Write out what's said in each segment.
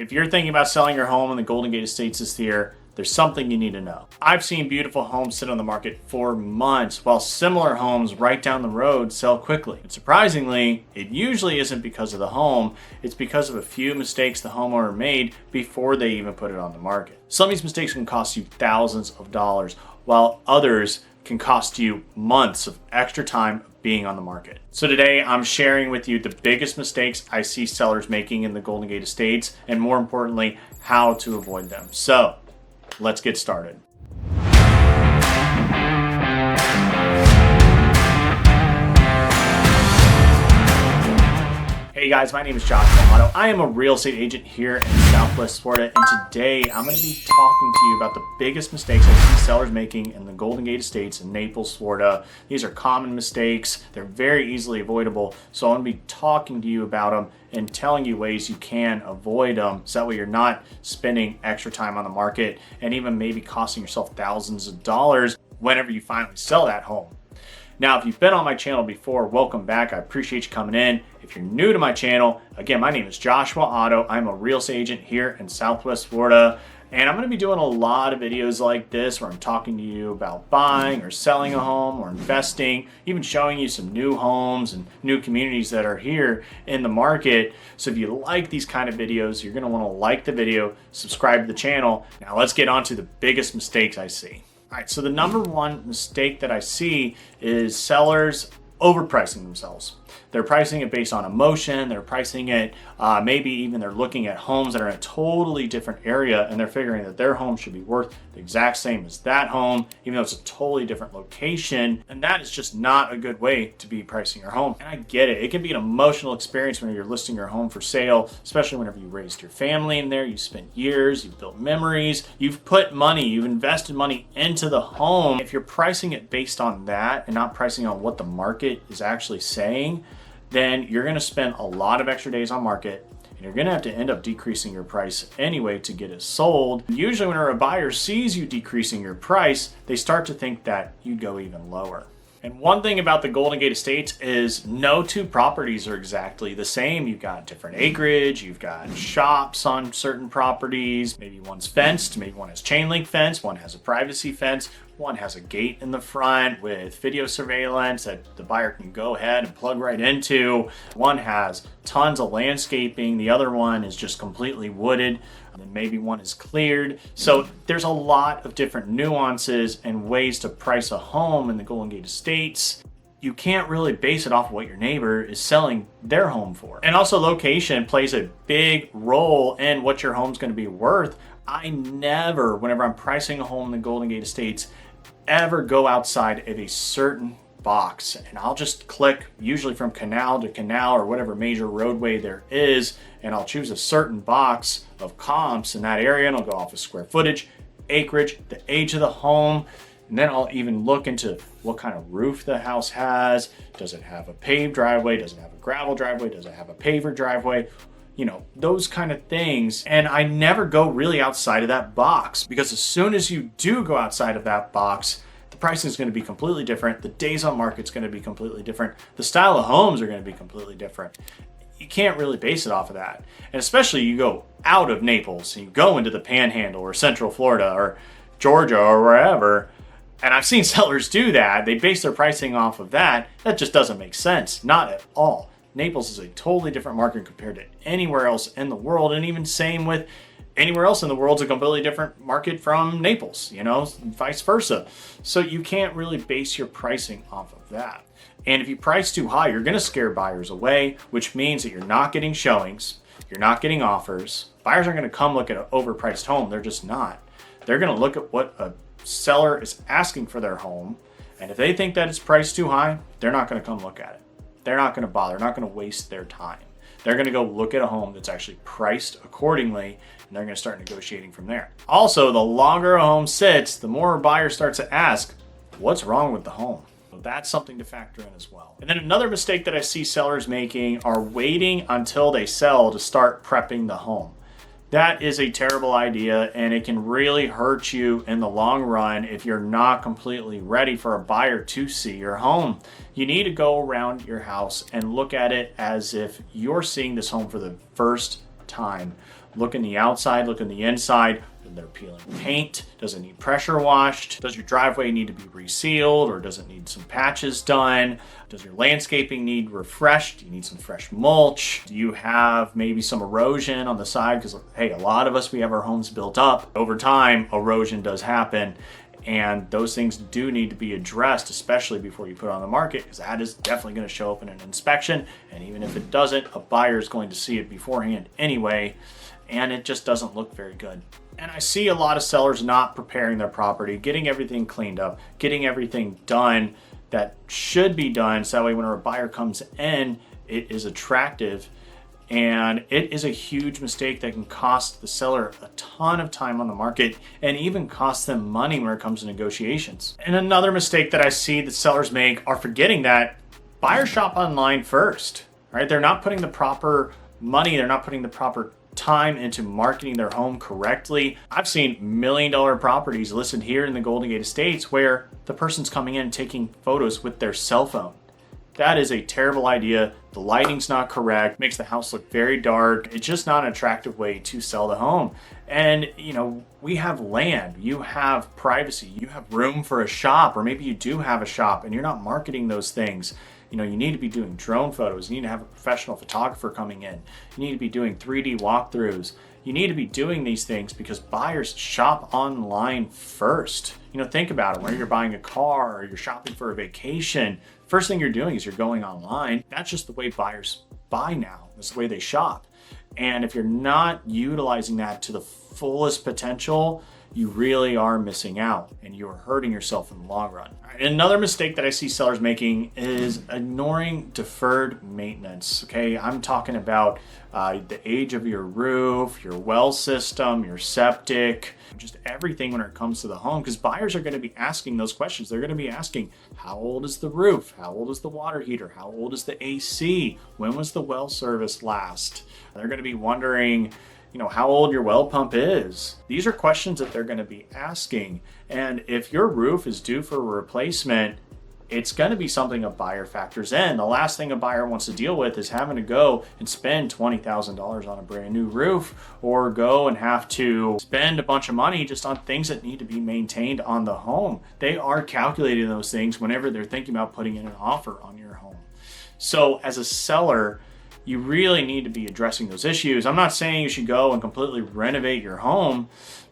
If you're thinking about selling your home in the Golden Gate Estates this year, there's something you need to know. I've seen beautiful homes sit on the market for months while similar homes right down the road sell quickly. And surprisingly, it usually isn't because of the home, it's because of a few mistakes the homeowner made before they even put it on the market. Some of these mistakes can cost you thousands of dollars, while others can cost you months of extra time being on the market. So today I'm sharing with you the biggest mistakes I see sellers making in the Golden Gate Estates, and more importantly, how to avoid them. So let's get started. Hey guys, my name is Joshua Otto. I am a real estate agent here in Southwest Florida, and today I'm going to be talking to you about the biggest mistakes I see sellers making in the Golden Gate Estates in Naples, Florida. These are common mistakes. They're very easily avoidable, so I'm going to be talking to you about them and telling you ways you can avoid them, so that way you're not spending extra time on the market and even maybe costing yourself thousands of dollars whenever you finally sell that home. Now, if you've been on my channel before, welcome back. I appreciate you coming in. If you're new to my channel, again, my name is Joshua Otto. I'm a real estate agent here in Southwest Florida, and I'm going to be doing a lot of videos like this where I'm talking to you about buying or selling a home or investing, even showing you some new homes and new communities that are here in the market. So if you like these kind of videos, you're going to want to like the video, subscribe to the channel. Now let's get on to the biggest mistakes I see. All right, so the number one mistake that I see is sellers overpricing themselves. They're pricing it based on emotion. They're pricing it, maybe even they're looking at homes that are in a totally different area, and they're figuring that their home should be worth the exact same as that home, even though it's a totally different location. And that is just not a good way to be pricing your home. And I get it. It can be an emotional experience when you're listing your home for sale, especially whenever you raised your family in there, you spent years, you've built memories, you've put money, you've invested money into the home. If you're pricing it based on that and not pricing on what the market is actually saying, then you're going to spend a lot of extra days on market, and you're going to have to end up decreasing your price anyway to get it sold. Usually whenever a buyer sees you decreasing your price, they start to think that you'd go even lower. And one thing about the Golden Gate Estates is no two properties are exactly the same. You've got different acreage, you've got shops on certain properties, maybe one's fenced, maybe one has chain link fence, one has a privacy fence, one has a gate in the front with video surveillance that the buyer can go ahead and plug right into. One has tons of landscaping, the other one is just completely wooded, and then maybe one is cleared. So there's a lot of different nuances and ways to price a home in the Golden Gate Estates. You can't really base it off of what your neighbor is selling their home for. And also location plays a big role in what your home's going to be worth. I never, whenever I'm pricing a home in the Golden Gate Estates, ever go outside of a certain box, and I'll just click usually from canal to canal or whatever major roadway there is, and I'll choose a certain box of comps in that area, and I'll go off of square footage, acreage, the age of the home, and then I'll even look into what kind of roof the house has. Does it have a paved driveway? Does it have a gravel driveway? Does it have a paver driveway? You know, those kind of things. And I never go really outside of that box, because as soon as you do go outside of that box, the pricing is going to be completely different. The days on market is going to be completely different. The style of homes are going to be completely different. You can't really base it off of that. And especially you go out of Naples and you go into the Panhandle or Central Florida or Georgia or wherever. And I've seen sellers do that. They base their pricing off of that. That just doesn't make sense. Not at all. Naples is a totally different market compared to anywhere else in the world, and even same with anywhere else in the world is a completely different market from Naples, you know, vice versa. So you can't really base your pricing off of that. And if you price too high, you're going to scare buyers away, which means that you're not getting showings, you're not getting offers. Buyers aren't going to come look at an overpriced home. They're just not. They're going to look at what a seller is asking for their home, and if they think that it's priced too high, they're not going to come look at it. They're not going to bother. They're not going to waste their time. They're going to go look at a home that's actually priced accordingly, and they're going to start negotiating from there. Also, the longer a home sits, the more a buyer starts to ask, what's wrong with the home? So that's something to factor in as well. And then another mistake that I see sellers making are waiting until they sell to start prepping the home. That is a terrible idea, and it can really hurt you in the long run if you're not completely ready for a buyer to see your home. You need to go around your house and look at it as if you're seeing this home for the first time. look in the outside, look in the inside. They're peeling paint. Does it need pressure washed? Does your driveway need to be resealed, or does it need some patches done? Does your landscaping need refreshed? Do you need some fresh mulch? Do you have maybe some erosion on the side? Because hey, a lot of us, we have our homes built up. Over time, erosion does happen. And those things do need to be addressed, especially before you put it on the market, because that is definitely going to show up in an inspection. And even if it doesn't, a buyer is going to see it beforehand anyway, and it just doesn't look very good. And I see a lot of sellers not preparing their property, getting everything cleaned up, getting everything done that should be done, so that way when a buyer comes in, it is attractive. And it is a huge mistake that can cost the seller a ton of time on the market and even cost them money when it comes to negotiations. And another mistake that I see that sellers make are forgetting that buyers shop online first, right? They're not putting the proper money, they're not putting the proper time into marketing their home correctly. I've seen $1 million properties listed here in the Golden Gate Estates where the person's coming in taking photos with their cell phone. That is a terrible idea. The lighting's not correct, makes the house look very dark. It's just not an attractive way to sell the home. And we have land, you have privacy, you have room for a shop, or maybe you do have a shop and you're not marketing those things. You need to be doing drone photos. You need to have a professional photographer coming in. You need to be doing 3D walkthroughs. You need to be doing these things because buyers shop online first. Think about it. When you're buying a car or you're shopping for a vacation, first thing you're doing is you're going online. That's just the way buyers buy now. That's the way they shop. And if you're not utilizing that to the fullest potential, you really are missing out and you are hurting yourself in the long run. Another mistake that I see sellers making is ignoring deferred maintenance. Okay, I'm talking about the age of your roof, your well system, your septic, just everything when it comes to the home, because buyers are going to be asking those questions. They're going to be asking, how old is the roof? How old is the water heater? How old is the AC? When was the well serviced last? They're going to be wondering, how old your well pump is. These are questions that they're going to be asking. And if your roof is due for a replacement, it's going to be something a buyer factors in. The last thing a buyer wants to deal with is having to go and spend $20,000 on a brand new roof, or go and have to spend a bunch of money just on things that need to be maintained on the home. They are calculating those things whenever they're thinking about putting in an offer on your home. So as a seller, you really need to be addressing those issues. I'm not saying you should go and completely renovate your home,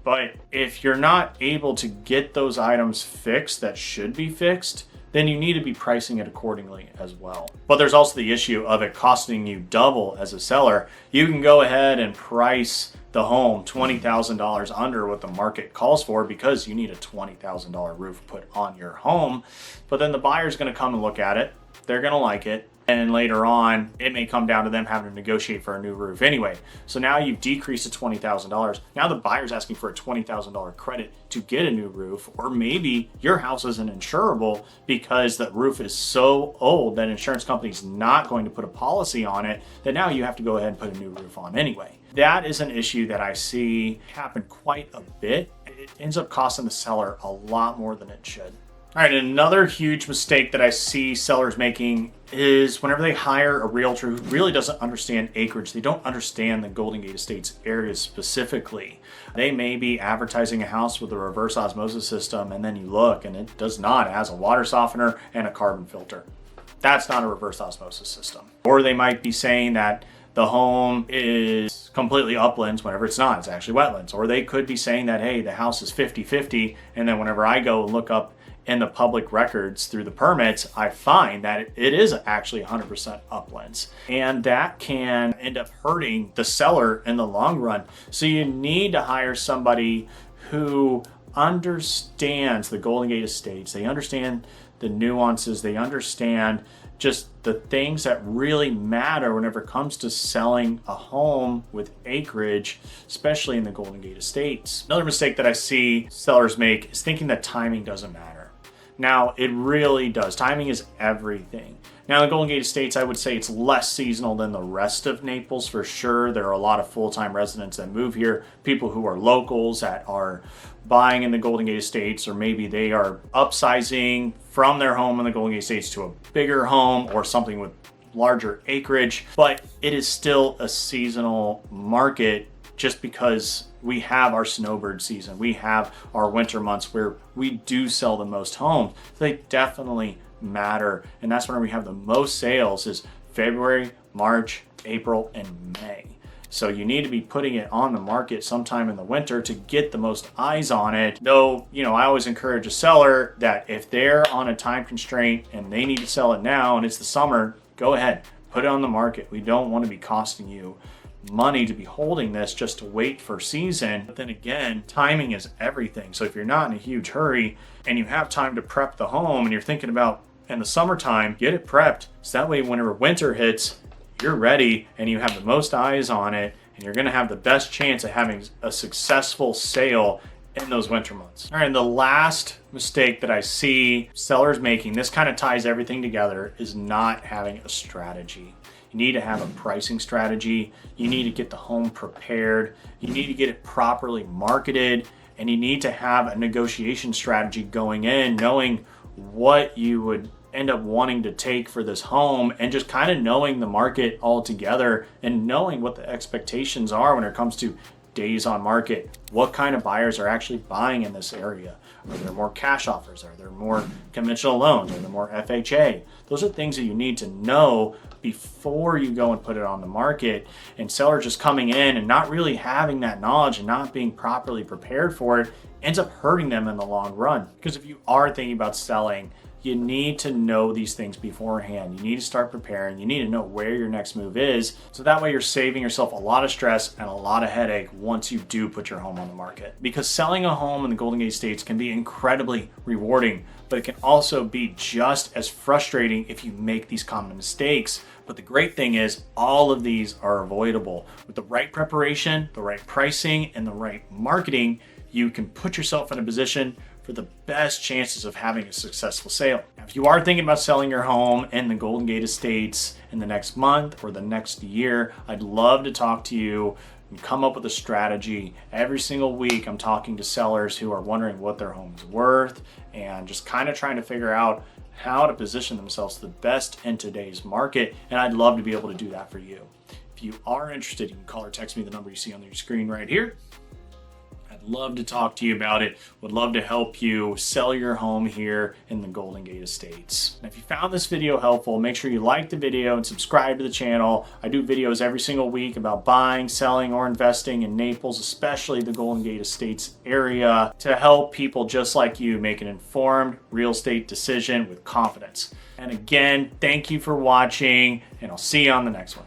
but if you're not able to get those items fixed that should be fixed, then you need to be pricing it accordingly as well. But there's also the issue of it costing you double as a seller. You can go ahead and price the home $20,000 under what the market calls for because you need a $20,000 roof put on your home. But then the buyer's going to come and look at it. They're going to like it. And later on, it may come down to them having to negotiate for a new roof anyway. So now you've decreased to $20,000. Now the buyer's asking for a $20,000 credit to get a new roof. Or maybe your house isn't insurable because the roof is so old that insurance company's not going to put a policy on it, that now you have to go ahead and put a new roof on anyway. That is an issue that I see happen quite a bit. It ends up costing the seller a lot more than it should. All right, another huge mistake that I see sellers making is whenever they hire a realtor who really doesn't understand acreage, they don't understand the Golden Gate Estates area specifically. They may be advertising a house with a reverse osmosis system, and then you look and it does not. It has a water softener and a carbon filter. That's not a reverse osmosis system. Or they might be saying that the home is completely uplands whenever it's not. It's actually wetlands. Or they could be saying that, hey, the house is 50-50, and then whenever I go and look up in the public records through the permits, I find that it is actually 100% uplands. And that can end up hurting the seller in the long run. So you need to hire somebody who understands the Golden Gate Estates. They understand the nuances. They understand just the things that really matter whenever it comes to selling a home with acreage, especially in the Golden Gate Estates. Another mistake that I see sellers make is thinking that timing doesn't matter. Now, it really does. Timing is everything. Now, in the Golden Gate Estates, I would say it's less seasonal than the rest of Naples for sure. There are a lot of full-time residents that move here, people who are locals that are buying in the Golden Gate Estates, or maybe they are upsizing from their home in the Golden Gate Estates to a bigger home or something with larger acreage. But it is still a seasonal market just because we have our snowbird season, we have our winter months where we do sell the most homes. They definitely matter, and that's when we have the most sales is February, March, April, and May. So you need to be putting it on the market sometime in the winter to get the most eyes on it. Though, I always encourage a seller that if they're on a time constraint and they need to sell it now and it's the summer, go ahead, put it on the market. We don't want to be costing you money to be holding this just to wait for season. But then again, timing is everything. So if you're not in a huge hurry and you have time to prep the home and you're thinking about in the summertime, get it prepped. So that way, whenever winter hits, you're ready and you have the most eyes on it, and you're going to have the best chance of having a successful sale in those winter months. All right, and the last mistake that I see sellers making, this kind of ties everything together, is not having a strategy. You need to have a pricing strategy. You need to get the home prepared. You need to get it properly marketed, and you need to have a negotiation strategy going in, knowing what you would end up wanting to take for this home, and just kind of knowing the market altogether and knowing what the expectations are when it comes to days on market. What kind of buyers are actually buying in this area? Are there more cash offers? Are there more conventional loans? Are there more FHA? Those are things that you need to know before you go and put it on the market. And sellers just coming in and not really having that knowledge and not being properly prepared for it ends up hurting them in the long run. Because if you are thinking about selling, you need to know these things beforehand. You need to start preparing. You need to know where your next move is. So that way you're saving yourself a lot of stress and a lot of headache once you do put your home on the market. Because selling a home in the Golden Gate Estates can be incredibly rewarding, but it can also be just as frustrating if you make these common mistakes. But the great thing is all of these are avoidable. With the right preparation, the right pricing, and the right marketing, you can put yourself in a position for the best chances of having a successful sale. Now, if you are thinking about selling your home in the Golden Gate Estates in the next month or the next year, I'd love to talk to you and come up with a strategy. Every single week, I'm talking to sellers who are wondering what their home is worth and just kind of trying to figure out how to position themselves the best in today's market. And I'd love to be able to do that for you. If you are interested, you can call or text me the number you see on your screen right here. I'd love to talk to you about it. Would love to help you sell your home here in the Golden Gate Estates. And if you found this video helpful, make sure you like the video and subscribe to the channel. I do videos every single week about buying, selling, or investing in Naples, especially the Golden Gate Estates area, to help people just like you make an informed real estate decision with confidence. And again, thank you for watching, and I'll see you on the next one.